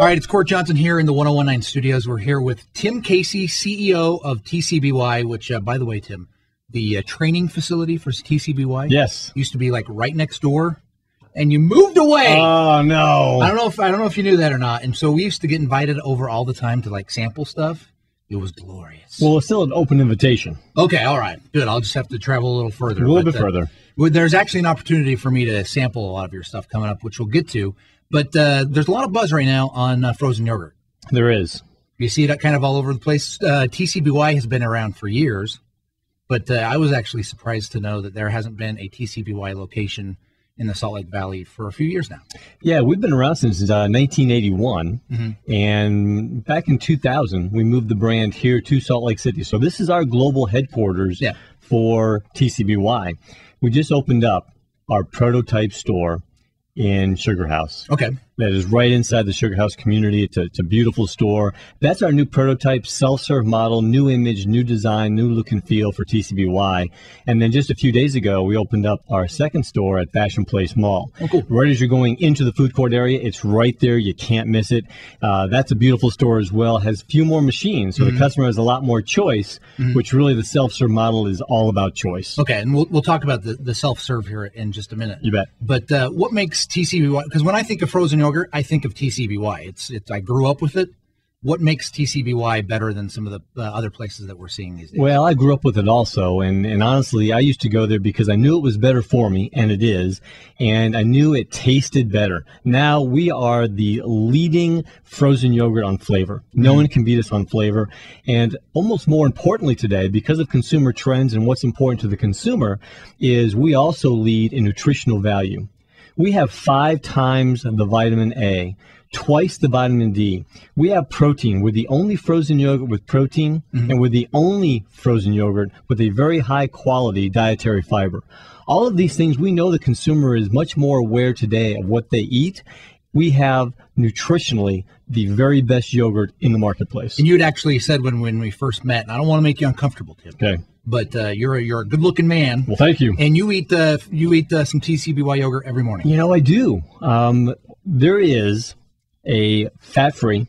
All right, it's Cort Johnson here in the 1019 studios. We're here with Tim Casey, CEO of TCBY, which, by the way, Tim, the training facility for TCBY used to be like right next door, and you moved away. Oh no! I don't know if you knew that or not. And so we used to get invited over all the time to like sample stuff. It was glorious. Well, it's still an open invitation. Okay, all right, good. I'll just have to travel a little further. A little bit further. There's actually an opportunity for me to sample a lot of your stuff coming up, which we'll get to. But there's a lot of buzz right now on frozen yogurt. There is. You see that kind of all over the place. TCBY has been around for years, but I was actually surprised to know that there hasn't been a TCBY location in the Salt Lake Valley for a few years now. Yeah, we've been around since 1981, and back in 2000, we moved the brand here to Salt Lake City. So this is our global headquarters for TCBY. We just opened up our prototype store in Sugar House. Okay. That is right inside the Sugar House community. It's a beautiful store. That's our new prototype, self-serve model, new image, new design, new look and feel for TCBY. And then just a few days ago, we opened up our second store at Fashion Place Mall. Oh, cool. Right as you're going into the food court area, it's right there. You can't miss it. That's a beautiful store as well. Has a few more machines, so the customer has a lot more choice, which really the self-serve model is all about choice. Okay, and we'll talk about the self-serve here in just a minute. You bet. But what makes TCBY, because when I think of frozen yogurt, I think of TCBY. I grew up with it. What makes TCBY better than some of the other places that we're seeing these days? Well, I grew up with it also, and honestly, I used to go there because I knew it was better for me, and it is, and I knew it tasted better. Now we are the leading frozen yogurt on flavor. No one can beat us on flavor, and almost more importantly today, because of consumer trends and what's important to the consumer, is we also lead in nutritional value. We have 5 times the vitamin A, twice the vitamin D. We have protein. We're the only frozen yogurt with protein, and we're the only frozen yogurt with a very high quality dietary fiber. All of these things, we know the consumer is much more aware today of what they eat. We have nutritionally the very best yogurt in the marketplace. And you had actually said when we first met, and I don't want to make you uncomfortable, Tim. Okay. But you're a good-looking man. Well, thank you. And you eat some TCBY yogurt every morning. You know, I do. There is a fat-free,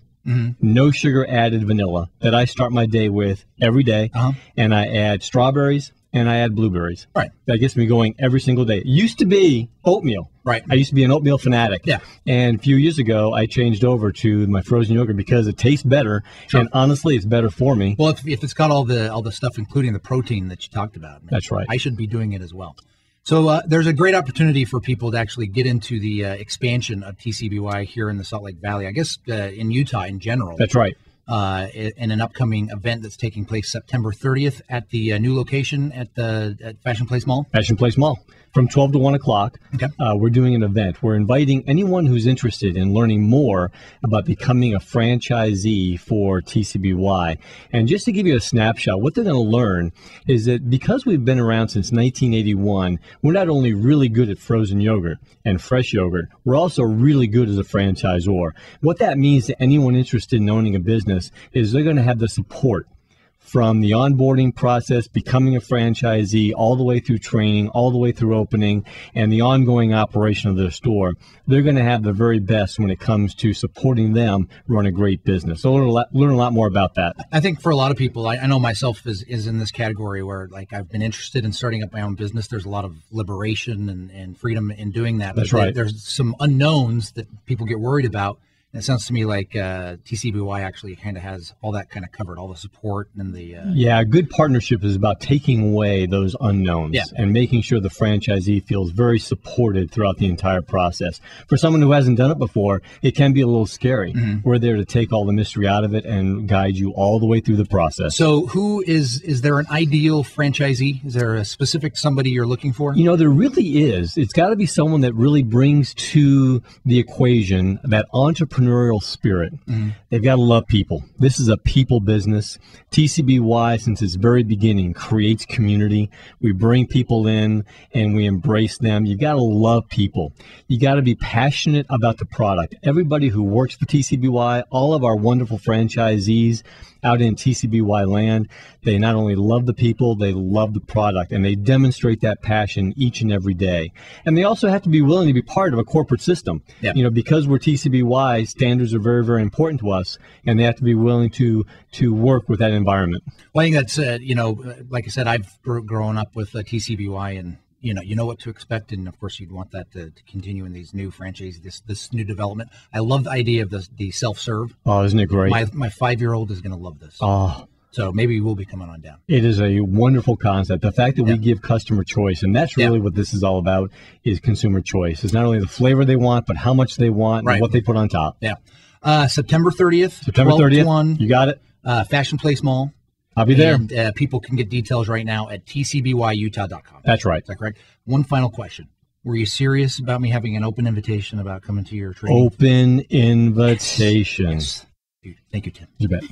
no sugar added vanilla that I start my day with every day, and I add strawberries and I add blueberries. Right. That gets me going every single day. It used to be oatmeal. Right. I used to be an oatmeal fanatic. Yeah. And a few years ago, I changed over to my frozen yogurt because it tastes better, and honestly, it's better for me. Well, if it's got all the stuff, including the protein that you talked about, that's right. I should be doing it as well. So there's a great opportunity for people to actually get into the expansion of TCBY here in the Salt Lake Valley, I guess in Utah in general. That's right. In an upcoming event that's taking place September 30th at the new location at Fashion Place Mall. Fashion Place Mall. From 12 to 1 o'clock, we're doing an event. We're inviting anyone who's interested in learning more about becoming a franchisee for TCBY. And just to give you a snapshot, what they're going to learn is that because we've been around since 1981, we're not only really good at frozen yogurt and fresh yogurt, we're also really good as a franchisor. What that means to anyone interested in owning a business is they're going to have the support from the onboarding process, becoming a franchisee, all the way through training, all the way through opening, and the ongoing operation of their store. They're going to have the very best when it comes to supporting them run a great business. So learn a lot more about that. I think for a lot of people, I know myself is in this category where like I've been interested in starting up my own business. There's a lot of liberation and freedom in doing that. That's right. There's some unknowns that people get worried about. And it sounds to me like TCBY actually kind of has all that kind of covered, all the support and the... Yeah, a good partnership is about taking away those unknowns and making sure the franchisee feels very supported throughout the entire process. For someone who hasn't done it before, it can be a little scary. We're there to take all the mystery out of it and guide you all the way through the process. So who is there an ideal franchisee? Is there a specific somebody you're looking for? You know, there really is. It's got to be someone that really brings to the equation that entrepreneurial spirit. They've got to love people. This is a people business. TCBY, since its very beginning, creates community. We bring people in and we embrace them. You've got to love people. You got to be passionate about the product. Everybody who works for TCBY, all of our wonderful franchisees out in TCBY land, they not only love the people, they love the product, and they demonstrate that passion each and every day. And they also have to be willing to be part of a corporate system. You know, because we're TCBY, Standards are very, very important to us, and they have to be willing to work with that environment. Well, I think that's, like I said, I've grown up with TCBY, and you know what to expect, and of course you'd want that to continue in these new franchises, this new development. I love the idea of the self-serve. Oh, isn't it great? My 5-year-old is going to love this. Oh. So maybe we'll be coming on down. It is a wonderful concept. The fact that we give customer choice, and that's really what this is all about, is consumer choice. It's not only the flavor they want, but how much they want and what they put on top. Yeah. September 30th. September 30th. 1. You got it. Fashion Place Mall. I'll be there. And people can get details right now at tcbyutah.com. That's right. Is that correct? One final question. Were you serious about me having an open invitation about coming to your training? Open invitation. Yes. Dude, thank you, Tim. You bet.